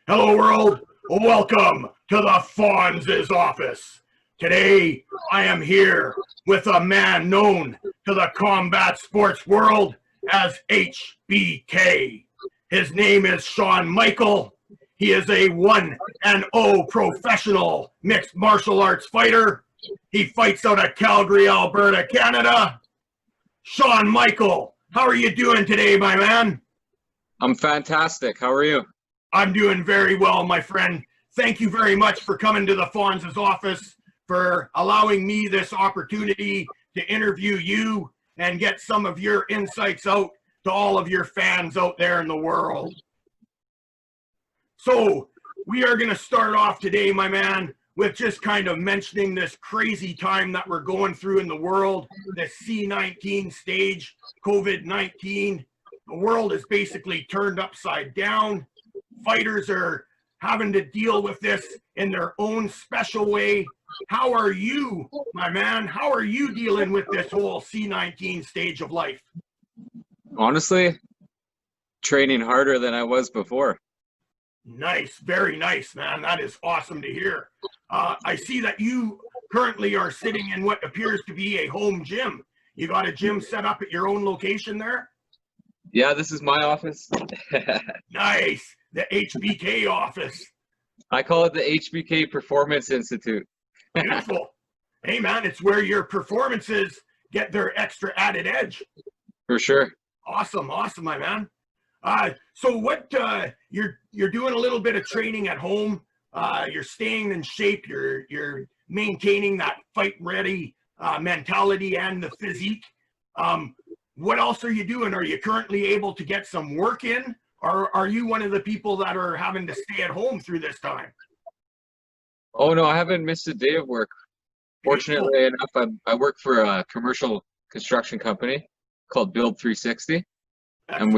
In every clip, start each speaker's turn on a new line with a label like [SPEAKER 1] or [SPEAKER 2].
[SPEAKER 1] Hello world, welcome to the Fahnz' office. Today I am here with a man known to the combat sports world as HBK. His name is Shawn Michael. He is a 1-0 professional mixed martial arts fighter. He fights out of Calgary, Alberta, Canada. Shawn Michael, how are you doing today, my man?
[SPEAKER 2] I'm fantastic. How are you?
[SPEAKER 1] I'm doing very well, my friend. Thank you very much for coming to the Fahnz' office, for allowing me this opportunity to interview you and get some of your insights out to all of your fans out there in the world. So we are going to start off today, my man, with just kind of mentioning this crazy time that we're going through in the world, the C-19 stage, COVID-19. The world is basically turned upside down. Fighters are having to deal with this in their own special way. How are you, my man? How are you dealing with this whole C-19 stage of life?
[SPEAKER 2] Honestly, training harder than I was before.
[SPEAKER 1] Nice, very nice, man. That is awesome to hear. I see that you currently are sitting in what appears to be a home gym. You got a gym set up at your own location there?
[SPEAKER 2] Yeah, this is my office.
[SPEAKER 1] Nice. The HBK office.
[SPEAKER 2] I call it the HBK Performance Institute.
[SPEAKER 1] Beautiful. Hey, man, it's where your performances get their extra added edge.
[SPEAKER 2] For sure.
[SPEAKER 1] Awesome, awesome, my man. So what, you're doing a little bit of training at home. You're staying in shape. You're maintaining that fight-ready mentality and the physique. What else are you doing? Are you currently able to get some work in? Or are you one of the people that are having to stay at home through this time?
[SPEAKER 2] Oh, no, I haven't missed a day of work. Fortunately enough, I work for a commercial construction company called Build 360. And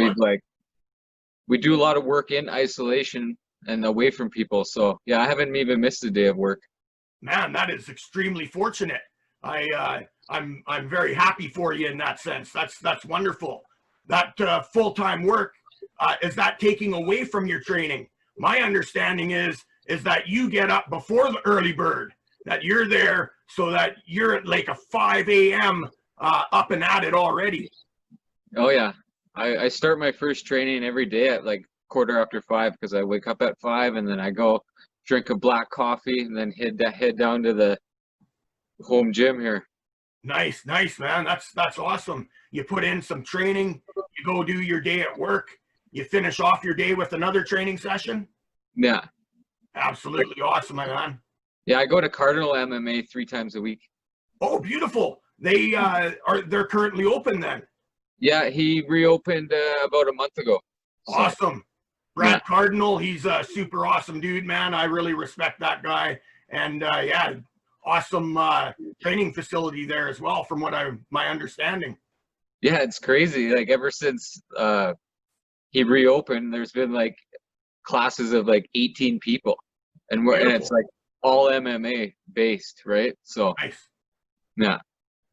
[SPEAKER 2] we do a lot of work in isolation and away from people. So, yeah, I haven't even missed a day of work.
[SPEAKER 1] Man, that is extremely fortunate. I'm very happy for you in that sense. That's wonderful. That full-time work, is that taking away from your training? My understanding is that you get up before the early bird, that you're there so that you're at like a 5 a.m. Up and at it already.
[SPEAKER 2] Oh, yeah. I start my first training every day at like 5:15 because I wake up at 5 and then I go drink a black coffee and then head down to the home gym here.
[SPEAKER 1] Nice, nice, man. That's awesome. You put in some training, you go do your day at work, you finish off your day with another training session.
[SPEAKER 2] Yeah.
[SPEAKER 1] Absolutely awesome, my man.
[SPEAKER 2] Yeah, I go to Cardinal MMA 3 times a week.
[SPEAKER 1] Oh, beautiful. They're currently open then.
[SPEAKER 2] Yeah, he reopened about a month ago.
[SPEAKER 1] Awesome. Brad Cardinal, he's a super awesome dude, man. I really respect that guy. And yeah, awesome training facility there as well, from what my understanding.
[SPEAKER 2] Yeah, it's crazy. Like ever since he reopened, there's been like classes of like 18 people, and it's like all MMA based, right? So
[SPEAKER 1] nice.
[SPEAKER 2] Yeah.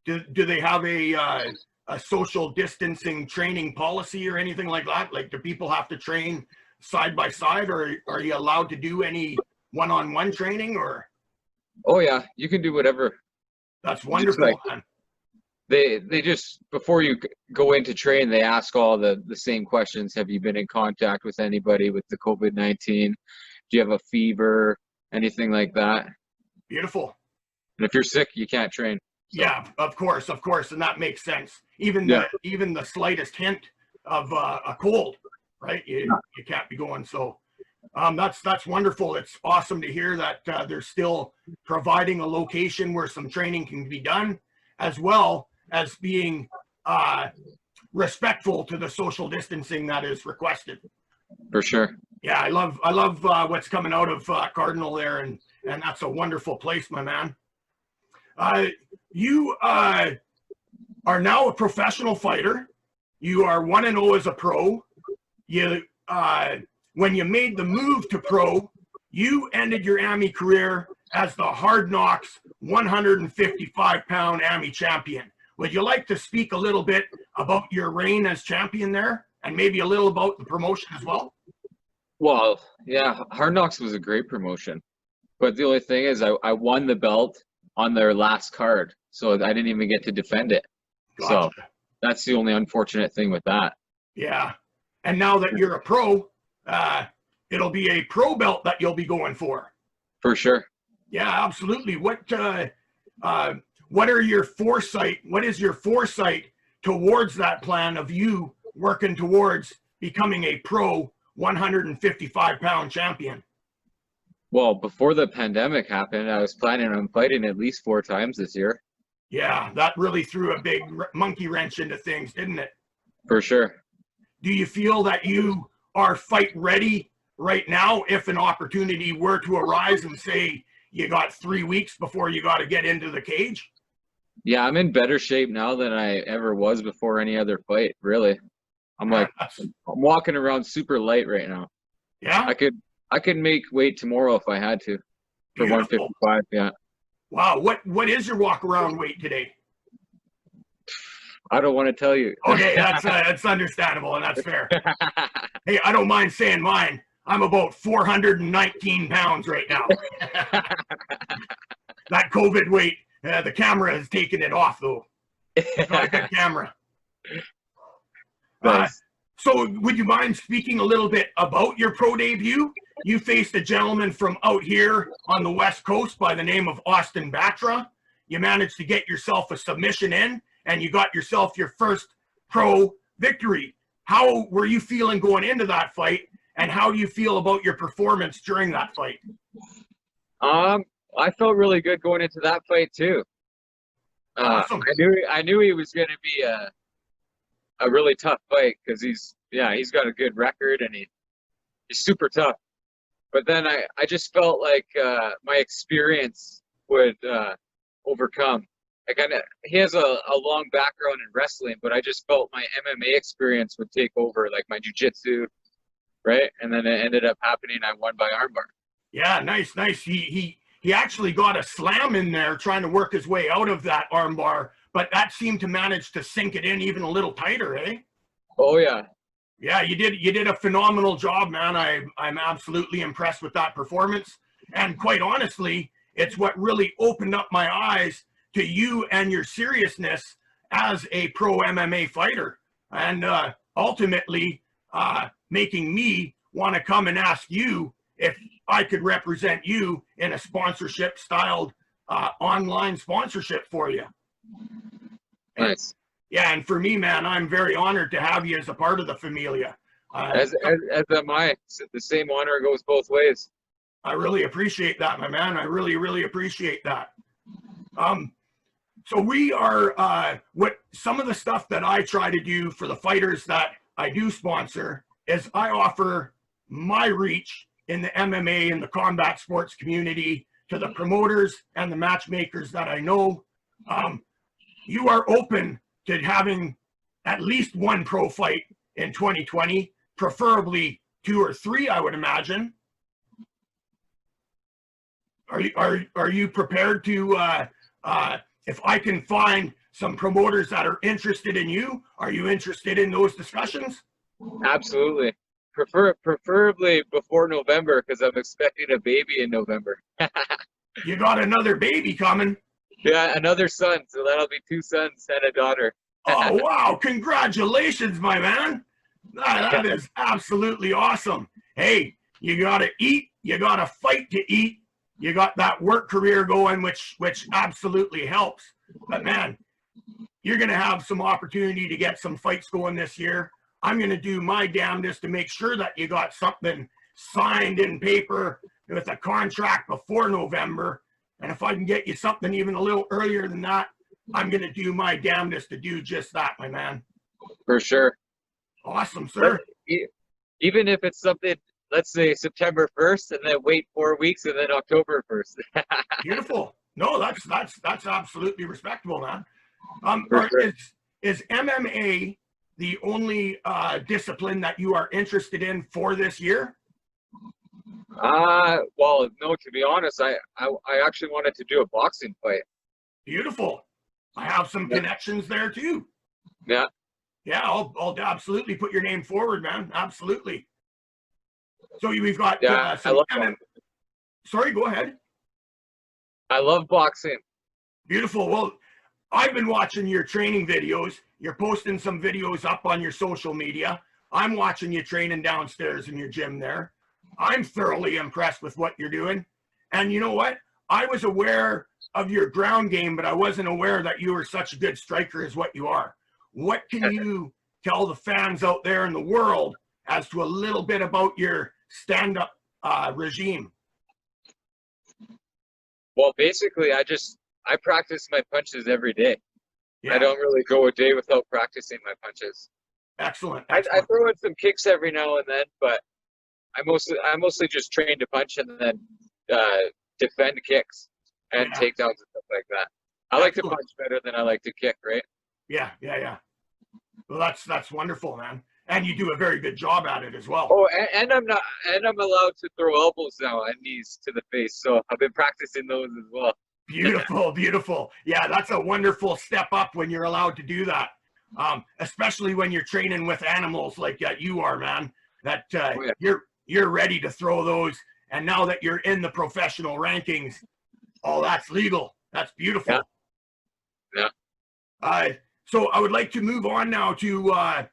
[SPEAKER 1] Do they have a social distancing training policy or anything like that? Like, do people have to train side by side, or are you allowed to do any one-on-one training? Or
[SPEAKER 2] oh yeah, you can do whatever.
[SPEAKER 1] That's wonderful,
[SPEAKER 2] like,
[SPEAKER 1] man.
[SPEAKER 2] They just, before you go in to train, they ask all the same questions. Have you been in contact with anybody with the COVID-19? Do you have a fever? Anything like that? Beautiful. And if you're sick, you can't train. So.
[SPEAKER 1] Yeah, of course, and that makes sense. Even the slightest hint of a cold, right? You can't be going. So that's wonderful. It's awesome to hear that they're still providing a location where some training can be done, as well as being respectful to the social distancing that is requested.
[SPEAKER 2] For sure.
[SPEAKER 1] Yeah, I love what's coming out of Cardinal there, and that's a wonderful place, my man. You are now a professional fighter. You are 1-0 as a pro. You when you made the move to pro, you ended your AMI career as the Hard Knocks 155-pound AMI champion. Would you like to speak a little bit about your reign as champion there, and maybe a little about the promotion as well?
[SPEAKER 2] Well, yeah, Hard Knocks was a great promotion. But the only thing is I won the belt on their last card. So I didn't even get to defend it. So
[SPEAKER 1] Gotcha.
[SPEAKER 2] that's the only unfortunate thing with that.
[SPEAKER 1] Yeah. And now that you're a pro, uh, it'll be a pro belt that you'll be going for.
[SPEAKER 2] For sure.
[SPEAKER 1] Yeah, absolutely. What are your foresight? What is your foresight towards that plan of you working towards becoming a pro 155-pound champion?
[SPEAKER 2] Well, before the pandemic happened, I was planning on fighting at least 4 times this year.
[SPEAKER 1] Yeah, that really threw a big monkey wrench into things, didn't it?
[SPEAKER 2] For sure.
[SPEAKER 1] Do you feel that you are fight ready right now if an opportunity were to arise and say you got 3 weeks before you got to get into the cage?
[SPEAKER 2] Yeah, I'm in better shape now than I ever was before any other fight, really. I'm walking around super light right now.
[SPEAKER 1] Yeah.
[SPEAKER 2] I could make weight tomorrow if I had to for
[SPEAKER 1] Beautiful.
[SPEAKER 2] 155, yeah.
[SPEAKER 1] Wow, what is your walk around weight today?
[SPEAKER 2] I don't want to tell you.
[SPEAKER 1] Okay, that's understandable and that's fair. Hey, I don't mind saying mine. I'm about 419 pounds right now. That COVID weight, the camera has taken it off though. Not a good camera.
[SPEAKER 2] Nice.
[SPEAKER 1] So would you mind speaking a little bit about your pro debut? You faced a gentleman from out here on the West Coast by the name of Justin Basra. You managed to get yourself a submission in, and you got yourself your first pro victory. How were you feeling going into that fight, and how do you feel about your performance during that fight?
[SPEAKER 2] I felt really good going into that fight too.
[SPEAKER 1] Awesome.
[SPEAKER 2] I knew he was going to be a really tough fight because he's got a good record and he's super tough. But then I just felt like my experience would overcome. He has a long background in wrestling, but I just felt my MMA experience would take over, like my jiu-jitsu, right? And then it ended up happening. I won by armbar.
[SPEAKER 1] Yeah, nice. He actually got a slam in there trying to work his way out of that armbar, but that seemed to manage to sink it in even a little tighter, eh?
[SPEAKER 2] Oh yeah.
[SPEAKER 1] Yeah, you did a phenomenal job, man. I'm absolutely impressed with that performance. And quite honestly, it's what really opened up my eyes to you and your seriousness as a pro MMA fighter. And ultimately making me want to come and ask you if I could represent you in a sponsorship styled online sponsorship for you.
[SPEAKER 2] Nice.
[SPEAKER 1] Yeah, and for me, man, I'm very honored to have you as a part of the Famiglia.
[SPEAKER 2] As am I. The same honor goes both ways.
[SPEAKER 1] I really appreciate that, my man. I really, really appreciate that. So we are, some of the stuff that I try to do for the fighters that I do sponsor is I offer my reach in the MMA and the combat sports community to the promoters and the matchmakers that I know. You are open to having at least one pro fight in 2020, preferably 2 or 3, I would imagine. Are you prepared to, if I can find some promoters that are interested in you, are you interested in those discussions?
[SPEAKER 2] Absolutely. Preferably before November, because I'm expecting a baby in November.
[SPEAKER 1] You got another baby coming.
[SPEAKER 2] Yeah, another son. So that'll be 2 sons and a daughter.
[SPEAKER 1] Oh, wow. Congratulations, my man. That is absolutely awesome. Hey, you got to eat. You got to fight to eat. You got that work career going, which absolutely helps. But, man, you're going to have some opportunity to get some fights going this year. I'm going to do my damnedest to make sure that you got something signed in paper with a contract before November. And if I can get you something even a little earlier than that, I'm going to do my damnedest to do just that, my man.
[SPEAKER 2] For sure.
[SPEAKER 1] Awesome, sir.
[SPEAKER 2] Even if it's something, let's say September 1st, and then wait 4 weeks, and then October 1st.
[SPEAKER 1] Beautiful. No, that's absolutely respectable, man.
[SPEAKER 2] Sure.
[SPEAKER 1] Is MMA the only discipline that you are interested in for this year?
[SPEAKER 2] Well, no, to be honest, I actually wanted to do a boxing fight.
[SPEAKER 1] Beautiful. I have some connections there too.
[SPEAKER 2] Yeah.
[SPEAKER 1] Yeah, I'll absolutely put your name forward, man. Absolutely. So we've got
[SPEAKER 2] Yeah, I
[SPEAKER 1] some
[SPEAKER 2] love
[SPEAKER 1] MM. Sorry, go ahead.
[SPEAKER 2] I love boxing.
[SPEAKER 1] Beautiful. Well, I've been watching your training videos. You're posting some videos up on your social media. I'm watching you training downstairs in your gym there. I'm thoroughly impressed with what you're doing. And you know what? I was aware of your ground game, but I wasn't aware that you were such a good striker as what you are. What can you tell the fans out there in the world as to a little bit about your stand-up regime?
[SPEAKER 2] Well, basically, I practice my punches every day.
[SPEAKER 1] Yeah.
[SPEAKER 2] I don't really go a day without practicing my punches.
[SPEAKER 1] Excellent.
[SPEAKER 2] I
[SPEAKER 1] Excellent.
[SPEAKER 2] throw in some kicks every now and then, but I mostly just train to punch and then defend kicks and
[SPEAKER 1] Yeah.
[SPEAKER 2] takedowns and stuff like that. I like to
[SPEAKER 1] Excellent.
[SPEAKER 2] punch better than I like to kick, right?
[SPEAKER 1] Yeah. Well, that's wonderful, man. And you do a very good job at it as well.
[SPEAKER 2] Oh, and I'm allowed to throw elbows now and knees to the face, so I've been practicing those as well.
[SPEAKER 1] Beautiful, beautiful. Yeah, that's a wonderful step up when you're allowed to do that. Especially when you're training with animals like you are, man. That
[SPEAKER 2] Oh, yeah.
[SPEAKER 1] you're ready to throw those. And now that you're in the professional rankings, all that's legal. That's beautiful.
[SPEAKER 2] Yeah.
[SPEAKER 1] So I would like to move on now to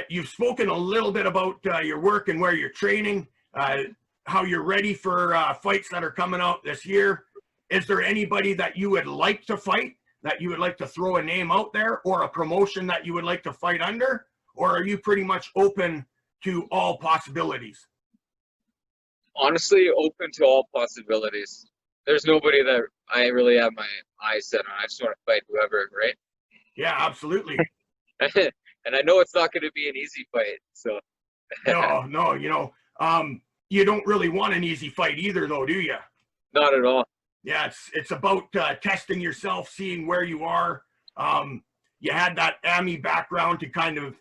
[SPEAKER 1] you've spoken a little bit about your work and where you're training, how you're ready for fights that are coming out this year. Is there anybody that you would like to fight, that you would like to throw a name out there, or a promotion that you would like to fight under? Or are you pretty much open to all possibilities?
[SPEAKER 2] Honestly, open to all possibilities. There's nobody that I really have my eyes set on. I just want to fight whoever, right?
[SPEAKER 1] Yeah, absolutely.
[SPEAKER 2] And I know it's not going to be an easy fight, so.
[SPEAKER 1] No, you don't really want an easy fight either, though, do you?
[SPEAKER 2] Not at all.
[SPEAKER 1] Yeah, it's about testing yourself, seeing where you are. You had that Ammy background to kind of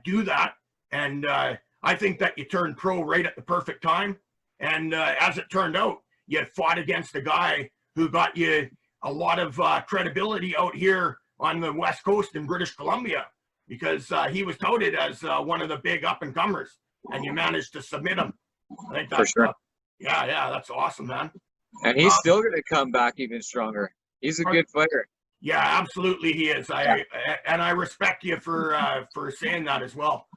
[SPEAKER 1] do that, and I think that you turned pro right at the perfect time. And as it turned out, you fought against a guy who got you a lot of credibility out here on the West Coast in British Columbia, because he was touted as one of the big up-and-comers, and you managed to submit him. I think that's,
[SPEAKER 2] For sure.
[SPEAKER 1] Yeah, that's awesome, man.
[SPEAKER 2] And he's still going to come back even stronger. He's a good fighter.
[SPEAKER 1] Yeah, absolutely, he is. I respect you for saying that as well.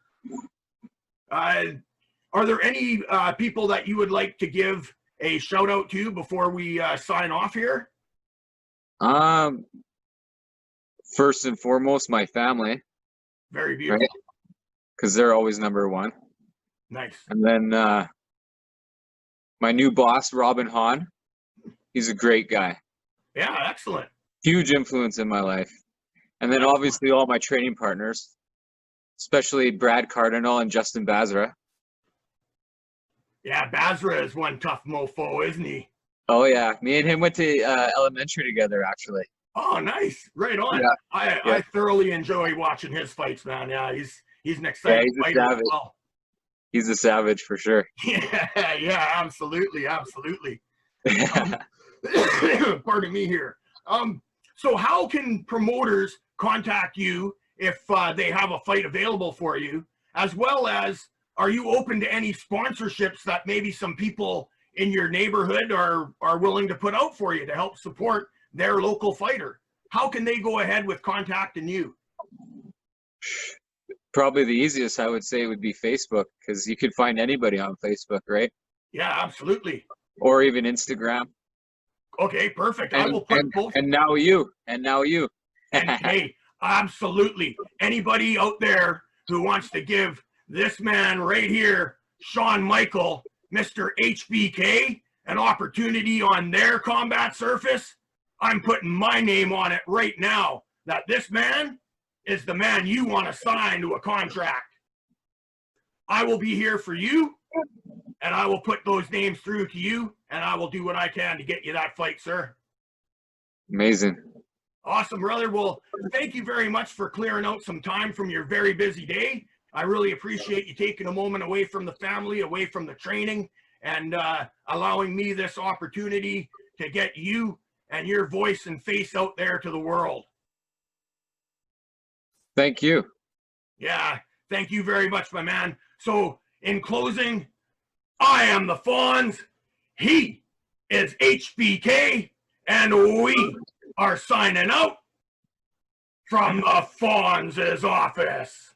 [SPEAKER 1] Are there any people that you would like to give a shout out to before we sign off here?
[SPEAKER 2] First and foremost, my family.
[SPEAKER 1] Very beautiful.
[SPEAKER 2] Because they're always number one.
[SPEAKER 1] Nice.
[SPEAKER 2] And then my new boss, Robin Hahn. He's a great guy.
[SPEAKER 1] Yeah, excellent.
[SPEAKER 2] Huge influence in my life. And then obviously all my training partners, especially Brad Cardinal and Justin Basra.
[SPEAKER 1] Yeah, Basra is one tough mofo, isn't he?
[SPEAKER 2] Oh, yeah. Me and him went to elementary together, actually.
[SPEAKER 1] Oh, nice. Right on.
[SPEAKER 2] Yeah.
[SPEAKER 1] I thoroughly enjoy watching his fights, man. Yeah, he's an exciting fighter as well.
[SPEAKER 2] He's a savage for sure.
[SPEAKER 1] Yeah, absolutely. Pardon me here. So how can promoters contact you if they have a fight available for you, as well as are you open to any sponsorships that maybe some people in your neighborhood are willing to put out for you to help support their local fighter? How can they go ahead with contacting you?
[SPEAKER 2] Probably the easiest, I would say, would be Facebook, because you could find anybody on Facebook, right?
[SPEAKER 1] Yeah, absolutely.
[SPEAKER 2] Or even Instagram.
[SPEAKER 1] Okay, perfect. I will put both.
[SPEAKER 2] And now you.
[SPEAKER 1] And hey, absolutely. Anybody out there who wants to give this man right here, Shawn Michael, Mr. HBK, an opportunity on their combat surface, I'm putting my name on it right now, that this man is the man you want to sign to a contract. I will be here for you, and I will put those names through to you, and I will do what I can to get you that fight, sir.
[SPEAKER 2] Amazing.
[SPEAKER 1] Awesome, brother. Well, thank you very much for clearing out some time from your very busy day. I really appreciate you taking a moment away from the family, away from the training, and allowing me this opportunity to get you and your voice and face out there to the world.
[SPEAKER 2] Thank you.
[SPEAKER 1] Yeah, thank you very much, my man. So in closing, I am the Fahnz. He is HBK. And we are signing out from the Fahnz' office.